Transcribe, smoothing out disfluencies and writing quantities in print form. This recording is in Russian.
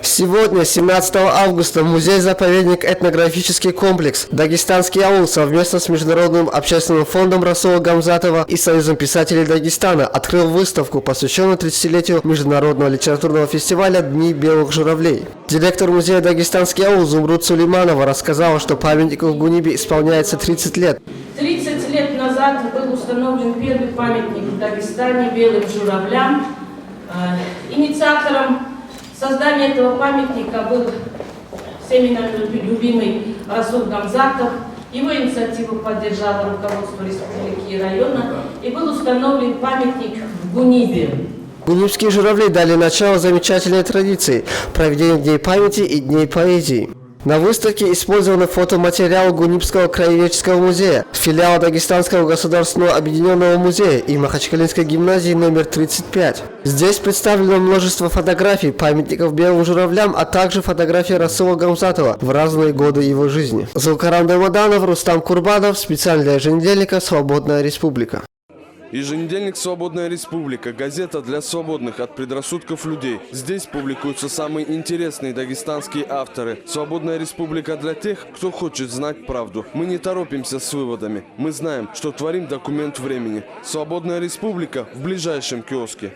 Сегодня, 17 августа, музей-заповедник «Этнографический комплекс» «Дагестанский аул» совместно с Международным общественным фондом Расула Гамзатова и Союзом писателей Дагестана открыл выставку, посвященную 30-летию Международного литературного фестиваля «Дни белых журавлей». Директор музея «Дагестанский аул» Зумруд Сулейманова рассказала, что памятнику в Гунибе исполняется 30 лет. 30 лет назад был установлен первый памятник в Дагестане белым журавлям. Инициатором создания этого памятника был всеми нами любимый Расул Гамзатов. Его инициативу поддержало руководство республики и района, и был установлен памятник в Гунибе. Гунибские журавли дали начало замечательной традиции – проведению дней памяти и дней поэзии. На выставке использованы фотоматериалы Гунибского краеведческого музея, филиала Дагестанского государственного объединенного музея и Махачкалинской гимназии номер 35. Здесь представлено множество фотографий памятников белым журавлям, а также фотографии Расула Гамзатова в разные годы его жизни. Зулкарам Дамаданов, Рустам Курбанов, специально для еженедельника «Свободная республика». Еженедельник «Свободная республика» – газета для свободных от предрассудков людей. Здесь публикуются самые интересные дагестанские авторы. «Свободная республика» для тех, кто хочет знать правду. Мы не торопимся с выводами. Мы знаем, что творим документ времени. «Свободная республика» в ближайшем киоске.